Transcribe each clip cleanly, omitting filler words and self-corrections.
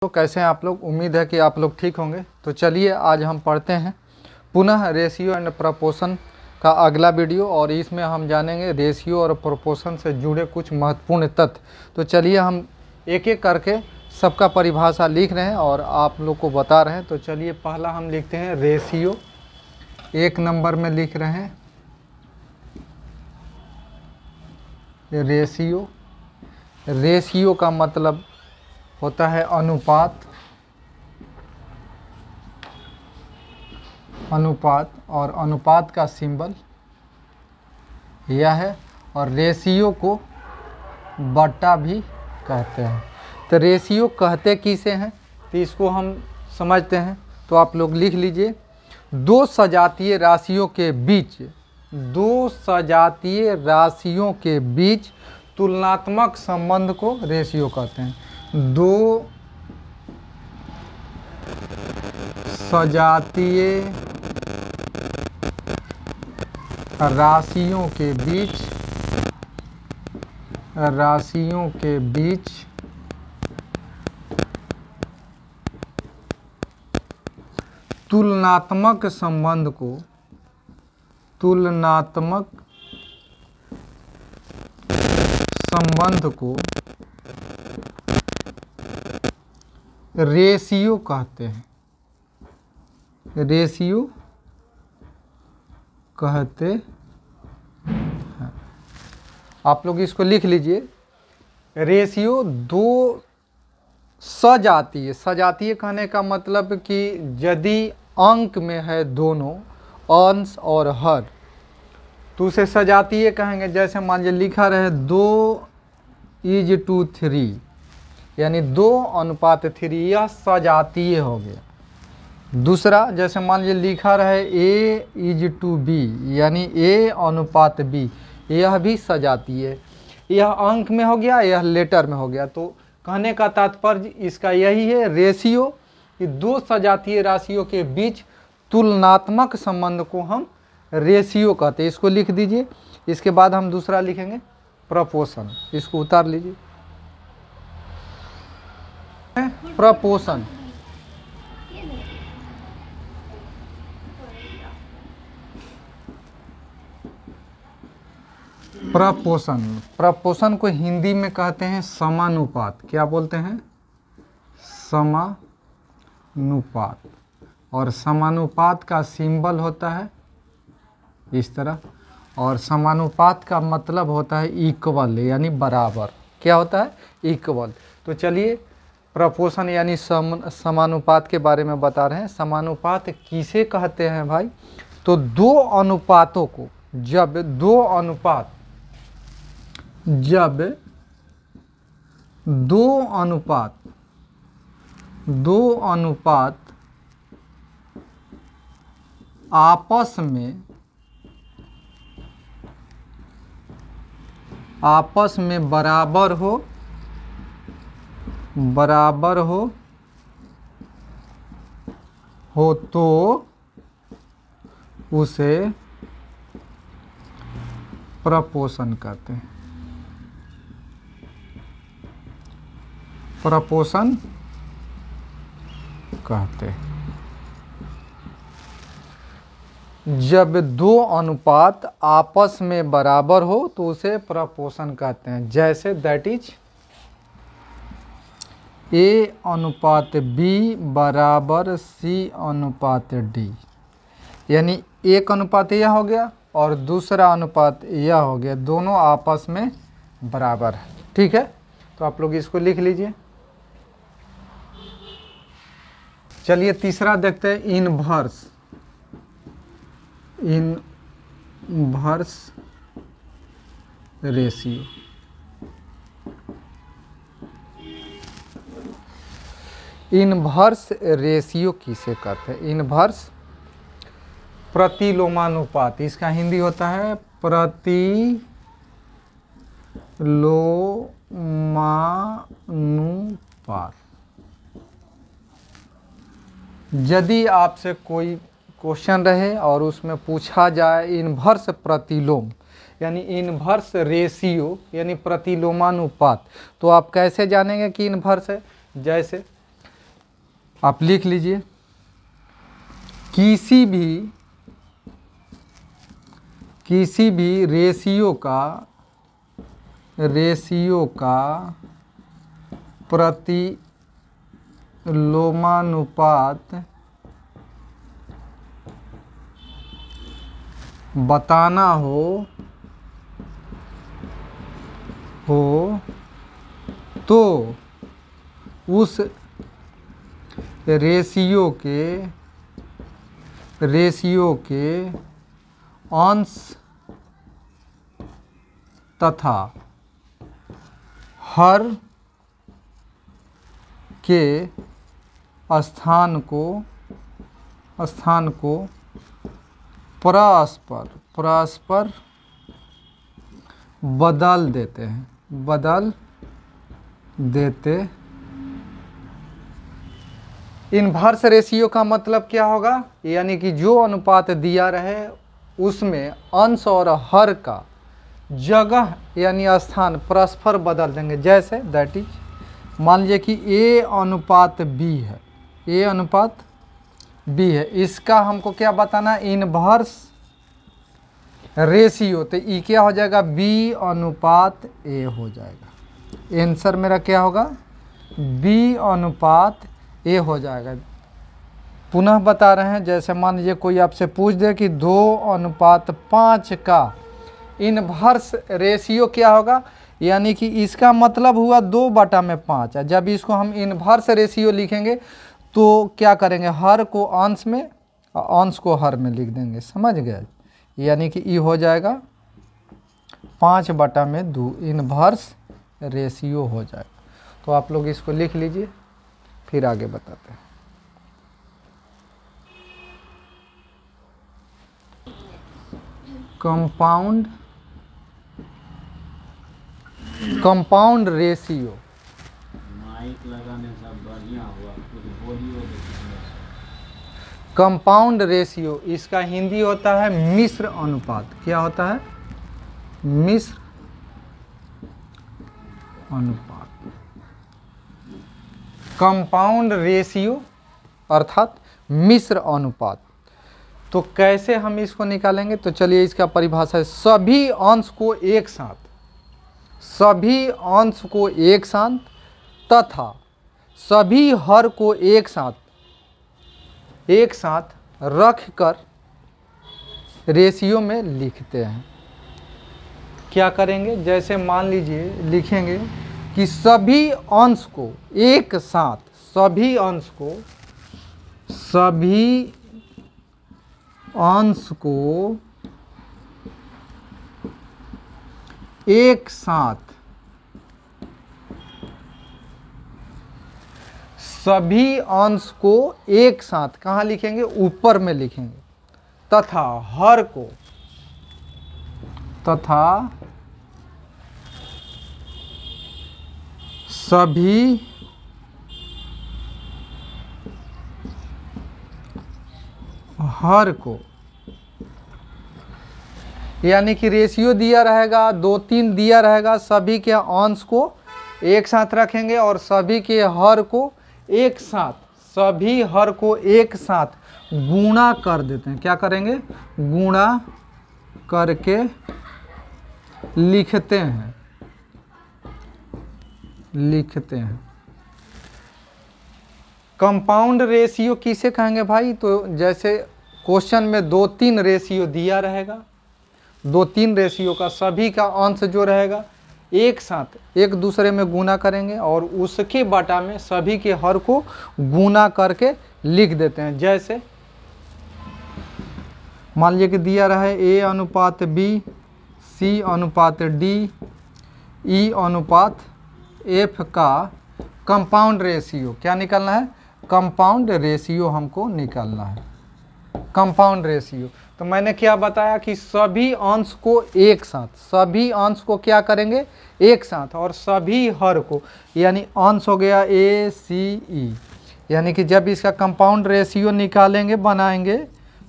तो कैसे हैं आप लोग। उम्मीद है कि आप लोग ठीक होंगे। तो चलिए आज हम पढ़ते हैं पुनः रेशियो एंड प्रोपोर्शन का अगला वीडियो, और इसमें हम जानेंगे रेशियो और प्रोपोर्शन से जुड़े कुछ महत्वपूर्ण तथ्य। तो चलिए हम एक एक करके सबका परिभाषा लिख रहे हैं और आप लोग को बता रहे हैं। तो चलिए पहला हम लिखते हैं रेशियो। एक नंबर में लिख रहे हैं रेशियो। रेशियो का मतलब होता है अनुपात। अनुपात और अनुपात का सिंबल यह है, और रेशियो को बट्टा भी कहते हैं। तो रेशियो कहते किसे हैं, तो इसको हम समझते हैं। तो आप लोग लिख लीजिए, दो सजातीय राशियों के बीच तुलनात्मक संबंध को रेशियो कहते हैं। दो सजातीय राशियों के बीच तुलनात्मक संबंध को रेशियो कहते हैं। रेशियो कहते हैं। आप लोग इसको लिख लीजिए। रेशियो दो सजातीय कहने का मतलब कि यदि अंक में है दोनों अंश और हर, तो उसे सजातीय कहेंगे। जैसे मान लीजिए लिखा रहे 2:3, यानी 2:3, यह सजातीय हो गया। दूसरा, जैसे मान लीजिए लिखा रहे A:B, यानी A:B, यह भी सजातीय। यह अंक में हो गया, यह लेटर में हो गया। तो कहने का तात्पर्य इसका यही है, रेशियो कि दो सजातीय राशियों के बीच तुलनात्मक संबंध को हम रेशियो कहते हैं। इसको लिख दीजिए। इसके बाद हम दूसरा लिखेंगे प्रोपोर्शन। इसको उतार लीजिए। प्रोपोर्शन प्रपोर्शन को हिंदी में कहते हैं समानुपात। क्या बोलते हैं? समानुपात। और समानुपात का सिंबल होता है इस तरह, और समानुपात का मतलब होता है इक्वल, यानी बराबर। क्या होता है? इक्वल। तो चलिए प्रपोर्शन यानी समानुपात के बारे में बता रहे हैं। समानुपात किसे कहते हैं भाई? तो दो अनुपातों को, जब दो अनुपात आपस में बराबर हो तो उसे प्रपोर्शन कहते हैं। प्रपोर्शन कहते हैं जब दो अनुपात आपस में बराबर हो तो उसे प्रपोर्शन कहते हैं। जैसे दैट इज A:B = C:D, यानी एक अनुपात यह हो गया और दूसरा अनुपात यह हो गया, दोनों आपस में बराबर है। ठीक है, तो आप लोग इसको लिख लीजिए। चलिए तीसरा देखते हैं, इनवर्स रेशियो। इनवर्स रेशियो किसे कहते हैं? इनवर्स प्रतिलोमानुपात। इसका हिंदी होता है प्रतिलोमानुपात। यदि आपसे कोई क्वेश्चन रहे और उसमें पूछा जाए इनवर्स प्रतिलोम, यानी इन्वर्स रेशियो यानी प्रतिलोमानुपात। तो आप कैसे जानेंगे कि इन्वर्स है? जैसे आप लिख लीजिए, किसी भी रेशियो का प्रतिलोमानुपात बताना हो तो उस रेशियो के अंश तथा हर के स्थान को परस्पर बदल देते हैं। इनवर्स रेशियो का मतलब क्या होगा, यानी कि जो अनुपात दिया रहे उसमें अंश और हर का जगह यानी स्थान परस्पर बदल देंगे। जैसे दैट इज, मान लीजिए कि A अनुपात B है, A अनुपात B है, इसका हमको क्या बताना है, इनवर्स रेशियो। तो E क्या हो जाएगा, B अनुपात A हो जाएगा। आंसर मेरा क्या होगा, B अनुपात A हो जाएगा। पुनः बता रहे हैं, जैसे मान लीजिए कोई आपसे पूछ दे कि 2:5 का इनवर्स रेशियो क्या होगा, यानी कि इसका मतलब हुआ 2/5 है। जब इसको हम इनवर्स रेशियो लिखेंगे तो क्या करेंगे, हर को अंश में और अंश को हर में लिख देंगे, समझ गए। यानी कि ई हो जाएगा 5/2 इनवर्स रेशियो हो जाएगा। तो आप लोग इसको लिख लीजिए, फिर आगे बताते हैं। कंपाउंड रेशियो, माइक लगाने से बढ़िया हुआ, कुछ बोलियो। कंपाउंड रेशियो इसका हिंदी होता है मिश्र अनुपात। क्या होता है, मिश्र अनुपात। कंपाउंड रेशियो अर्थात मिश्र अनुपात। तो कैसे हम इसको निकालेंगे, तो चलिए इसका परिभाषा है, सभी अंश को एक साथ तथा सभी हर को एक साथ रख कर रेशियो में लिखते हैं। क्या करेंगे, जैसे मान लीजिए लिखेंगे कि सभी अंश को एक साथ, सभी अंश एक साथ, सभी अंश को एक साथ कहाँ लिखेंगे, ऊपर में लिखेंगे, तथा हर को, सभी हर को, यानी कि रेशियो दिया रहेगा, 2-3 दिया रहेगा, सभी के अंश को एक साथ रखेंगे और सभी के हर को एक साथ, सभी हर को एक साथ गुणा कर देते हैं। क्या करेंगे, गुणा करके लिखते हैं। कंपाउंड रेशियो किसे कहेंगे भाई, तो जैसे क्वेश्चन में 2-3 रेशियो दिया रहेगा, 2-3 रेशियो का सभी का अंश जो रहेगा एक साथ एक दूसरे में गुना करेंगे और उसके बटा में सभी के हर को गुना करके लिख देते हैं। जैसे मान लीजिए कि दिया रहा है A अनुपात B, C अनुपात D, E अनुपात F का कंपाउंड रेशियो। क्या निकालना है, कंपाउंड रेशियो हमको निकालना है, कंपाउंड रेशियो। तो मैंने क्या बताया कि सभी अंश को एक साथ, सभी अंश को क्या करेंगे एक साथ, और सभी हर को, यानी अंश हो गया A C E, यानी कि जब इसका कंपाउंड रेशियो निकालेंगे, बनाएंगे,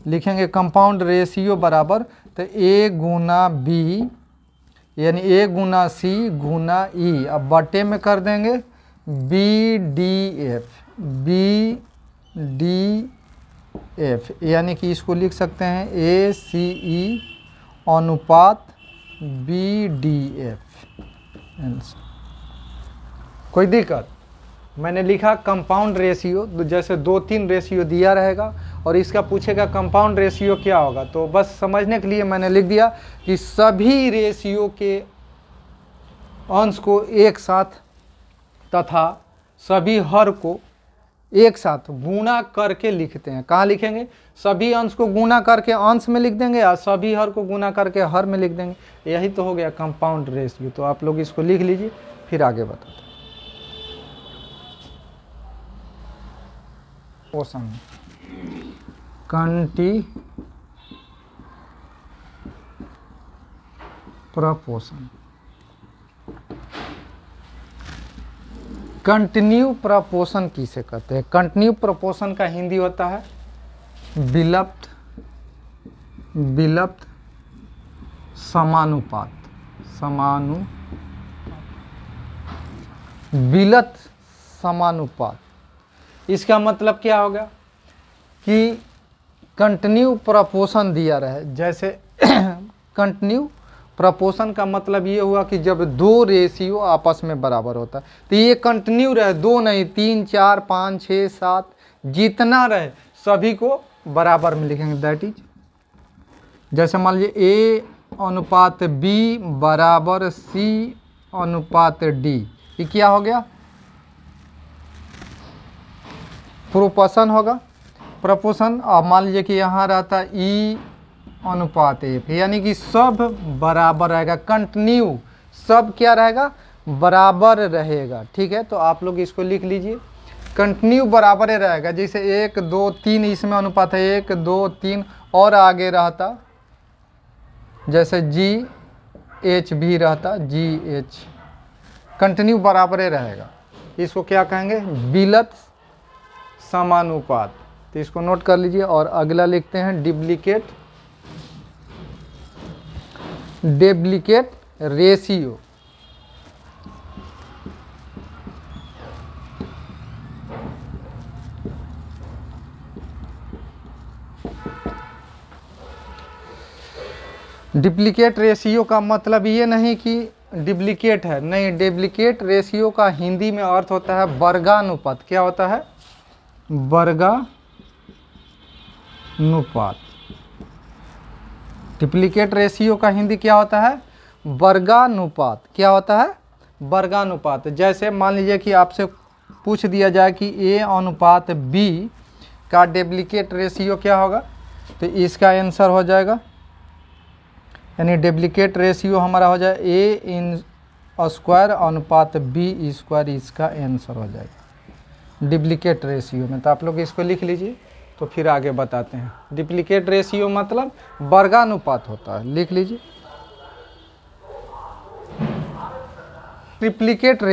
लिखेंगे कंपाउंड रेशियो बराबर, तो A गुना B यानी A Guna C Guna E, अब बटे में कर देंगे BDF, डी एफ, यानी कि इसको लिख सकते हैं ए सी ई अनुपात बी डी एफ। कोई दिक्कत? मैंने लिखा कंपाउंड रेशियो, जैसे 2-3 रेशियो दिया रहेगा और इसका पूछेगा कंपाउंड रेशियो क्या होगा, तो बस समझने के लिए मैंने लिख दिया कि सभी रेशियो के अंश को एक साथ तथा सभी हर को एक साथ गुणा करके लिखते हैं। कहाँ लिखेंगे? सभी अंश को गुणा करके अंश में लिख देंगे या सभी हर को गुणा करके हर में लिख देंगे। यही तो हो गया कंपाउंड रेशियो। तो आप लोग इसको लिख लीजिए, फिर आगे बताते हैं। पोषण प्रपोशन, कंटिन्यू प्रपोशन किसे कहते हैं? कंटिन्यू प्रपोशन का हिंदी होता है विलप्त समानुपात। विलत समानुपात, इसका मतलब क्या होगा कि कंटिन्यू प्रपोशन दिया रहे। जैसे कंटिन्यू प्रपोशन का मतलब ये हुआ कि जब दो रेशियो आपस में बराबर होता है तो ये कंटिन्यू रहे, 2 नहीं 3 4 5 6 7 जितना रहे सभी को बराबर में लिखेंगे। दैट इज, जैसे मान लीजिए ए अनुपात बी बराबर सी अनुपात डी, ये क्या हो गया? प्रोपोर्शन होगा, प्रपोर्शन। और मान लीजिए कि यहाँ रहता ई अनुपात एफ, यानी कि सब बराबर रहेगा। कंटिन्यू सब क्या रहेगा? बराबर रहेगा। ठीक है, तो आप लोग इसको लिख लीजिए, कंटिन्यू बराबर ही रहेगा। जैसे 1 2 3 इसमें अनुपात है 1 2 3, और आगे रहता जैसे जी एच भी रहता जी एच, कंटिन्यू बराबर ही रहेगा। इसको क्या कहेंगे? विलत समानुपात। तो इसको नोट कर लीजिए। और अगला लिखते हैं डुप्लीकेट रेशियो। डुप्लीकेट रेशियो का मतलब ये नहीं कि डुप्लीकेट है, नहीं। डुप्लीकेट रेशियो का हिंदी में अर्थ होता है वर्गानुपात। क्या होता है? वर्गानुपात। डुप्लीकेट रेशियो का हिंदी क्या होता है? वर्गानुपात। क्या होता है? वर्गानुपात। जैसे मान लीजिए कि आपसे पूछ दिया जाए कि ए अनुपात बी का डुप्लीकेट रेशियो क्या होगा, तो इसका आंसर हो जाएगा, यानी डुप्लीकेट रेशियो हमारा हो जाए ए इन स्क्वायर अनुपात बी स्क्वायर, इसका आंसर हो जाएगा डुप्लीकेट रेशियो में। तो आप लोग इसको लिख लीजिए, तो फिर आगे बताते हैं। डुप्लीकेट रेशियो मतलब वर्गानुपात होता है, लिख लीजिए। ट्रिप्लीकेट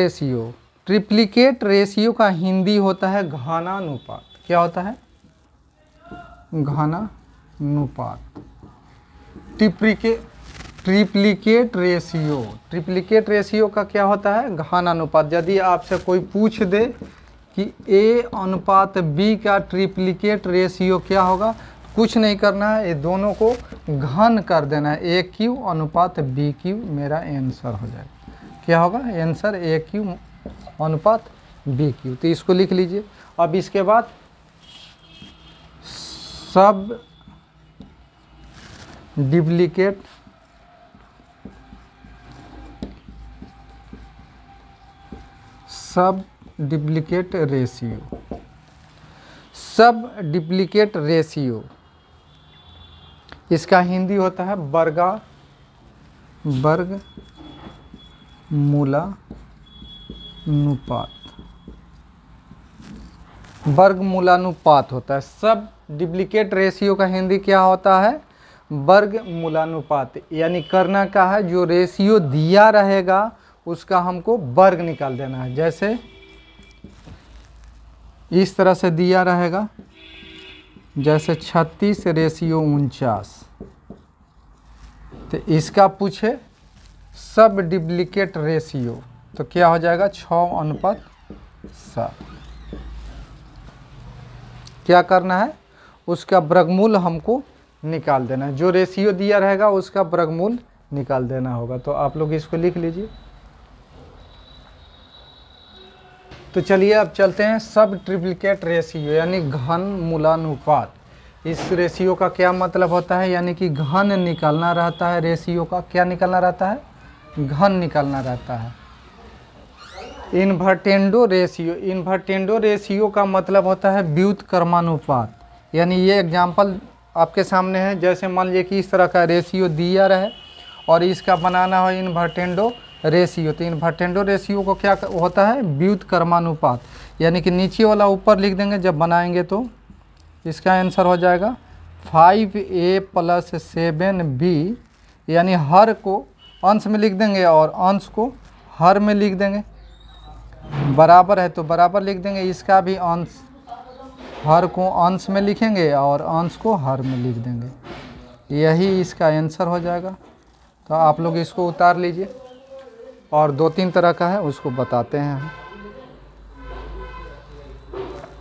रेशियो का हिंदी होता है घनानुपात। क्या होता है? घनानुपात। ट्रिप्लीकेट रेशियो का क्या होता है? घनानुपात। यदि आपसे कोई पूछ दे कि ए अनुपात बी का ट्रिप्लीकेट रेशियो क्या होगा, कुछ नहीं करना है, ये दोनों को घन कर देना है। ए क्यू अनुपात बी क्यू मेरा आंसर हो जाएगा। क्या होगा आंसर? ए क्यू अनुपात बी क्यू। तो इसको लिख लीजिए। अब इसके बाद सब डुप्लीकेट रेशियो, इसका हिंदी होता है वर्गमूलानुपात होता है। सब डुप्लीकेट रेशियो का हिंदी क्या होता है? वर्गमूलानुपात। यानी करना क्या है, जो रेशियो दिया रहेगा उसका हमको वर्ग निकाल देना है। जैसे इस तरह से दिया रहेगा, जैसे 36:49, तो इसका पूछे सब डुप्लीकेट रेशियो, तो क्या हो जाएगा? 6:7। क्या करना है, उसका वर्गमूल हमको निकाल देना है। जो रेशियो दिया रहेगा उसका वर्गमूल निकाल देना होगा। तो आप लोग इसको लिख लीजिए। तो चलिए अब चलते हैं सब ट्रिप्लिकेट रेशियो यानी घन मूलानुपात। इस रेशियो का क्या मतलब होता है, यानी कि घन निकालना रहता है। रेशियो का क्या निकालना रहता है, घन निकालना रहता है। इन्वर्टेंडो रेशियो, इन्वर्टेंडो रेशियो का मतलब होता है व्युत्क्रमानुपात। यानी ये एग्जाम्पल आपके सामने है। जैसे मान लीजिए कि इस तरह का रेशियो दिया रहे और इसका बनाना हो इन्वर्टेंडो रेशियो। तो इन्वर्टेंडो रेशियो को क्या होता है, व्युत्क्रमानुपात। यानी कि नीचे वाला ऊपर लिख देंगे जब बनाएंगे, तो इसका आंसर हो जाएगा 5a + 7b। यानी हर को अंश में लिख देंगे और अंश को हर में लिख देंगे। बराबर है तो बराबर लिख देंगे। इसका भी अंश, हर को अंश में लिखेंगे और अंश को हर में लिख देंगे। यही इसका आंसर हो जाएगा। तो आप लोग इसको उतार लीजिए। और 2-3 तरह का है, उसको बताते हैं हम।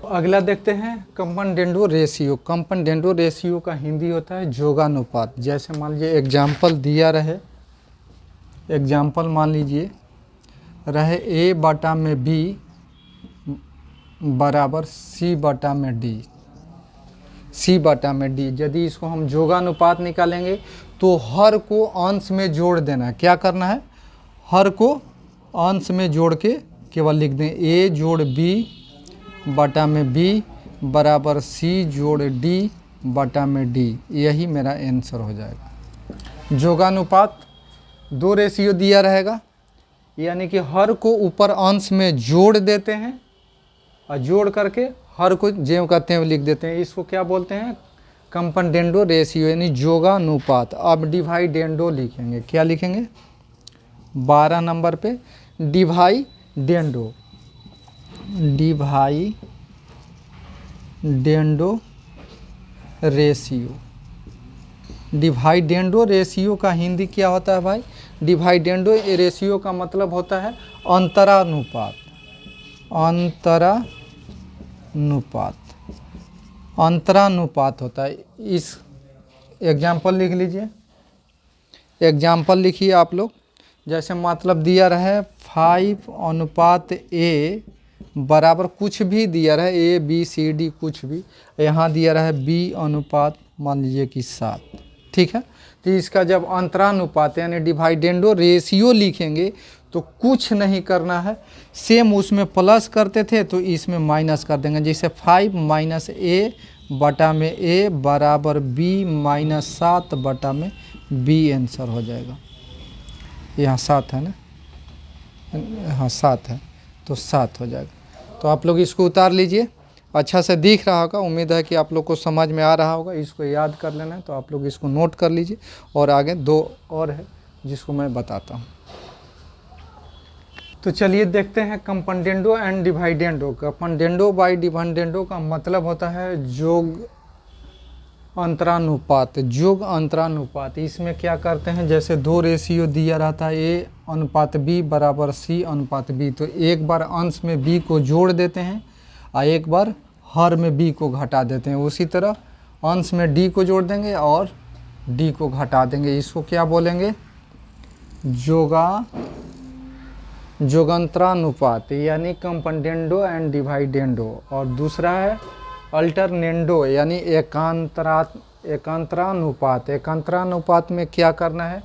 अगला देखते हैं कंपनडेंडो रेशियो। कंपनडेंडो रेशियो का हिंदी होता है जोगानुपात। जैसे मान लीजिए एग्जाम्पल दिया रहे, एग्जाम्पल मान लीजिए रहे a/b बराबर c/d, c/d। यदि इसको हम जोगानुपात निकालेंगे तो हर को अंश में जोड़ देना है। क्या करना है, हर को अंश में जोड़ के केवल लिख दें a जोड़ b/b बराबर c जोड़ d/d। यही मेरा आंसर हो जाएगा। जोगानुपात 2 रेशियो दिया रहेगा, यानी कि हर को ऊपर अंश में जोड़ देते हैं और जोड़ करके हर को ज्यों का त्यों लिख देते हैं। इसको क्या बोलते हैं, कंपनडेंडो रेशियो यानी जोगानुपात। अब डिवाइडेंडो लिखेंगे। क्या लिखेंगे, 12 नंबर पे डिवाइडेंडो, डिवाइडेंडो रेशियो। डिवाइडेंडो रेशियो का हिंदी क्या होता है भाई, डिवाइडेंडो रेशियो का मतलब होता है अंतरानुपात। अंतरानुपात होता है। इस एग्जाम्पल लिख लीजिए। एग्जाम्पल लिखिए आप लोग। जैसे मतलब दिया रहे 5:a बराबर कुछ भी दिया रहे, a b c d कुछ भी। यहाँ दिया रहे b मान लीजिए कि 7। ठीक है। तो इसका जब अंतरानुपात यानी डिवाइडेंडो रेशियो लिखेंगे तो कुछ नहीं करना है, सेम उसमें प्लस करते थे तो इसमें माइनस कर देंगे। जैसे 5 - a/a बराबर b - 7/b आंसर हो जाएगा। यहाँ 7 है ना, हाँ 7 है तो 7 हो जाएगा। तो आप लोग इसको उतार लीजिए। अच्छा से दिख रहा होगा, उम्मीद है कि आप लोग को समझ में आ रहा होगा। इसको याद कर लेना है, तो आप लोग इसको नोट कर लीजिए। और आगे 2 और है जिसको मैं बताता हूँ। तो चलिए देखते हैं कंपनडेंडो एंड डिवाइडेंडो। कंपनडेंडो बाई डिवाइडेंडो का मतलब होता है जोग अंतरानुपात। जोग अंतरानुपात इसमें क्या करते हैं, जैसे 2 रेशियो दिया रहता है a/b बराबर c/b। तो एक बार अंश में b को जोड़ देते हैं और एक बार हर में b को घटा देते हैं। उसी तरह अंश में d को जोड़ देंगे और d को घटा देंगे। इसको क्या बोलेंगे, जोगंतरानुपात यानी कंपनडेंडो एंड डिवाइडेंडो। और दूसरा है अल्टरनेंडो यानी एकांतरानुपात। एकांतरानुपात में क्या करना है,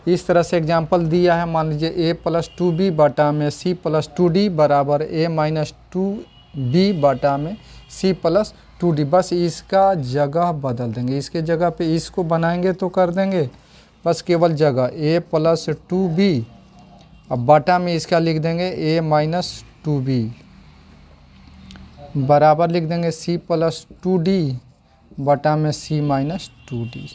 इस तरह से एग्जांपल दिया है। मान लीजिए a + 2b बटा में c + 2d बराबर a - 2b बटा में c + 2d। बस इसका जगह बदल देंगे। इसके जगह पे इसको बनाएंगे तो कर देंगे, बस केवल जगह a + 2b। अब बटा में इसका लिख देंगे a - 2b बराबर लिख देंगे c + 2d बटा में c - 2d।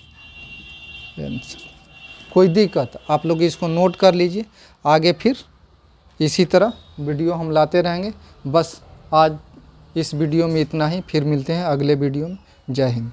कोई दिक्कत, आप लोग इसको नोट कर लीजिए। आगे फिर इसी तरह वीडियो हम लाते रहेंगे। बस आज इस वीडियो में इतना ही, फिर मिलते हैं अगले वीडियो में। जय हिंद।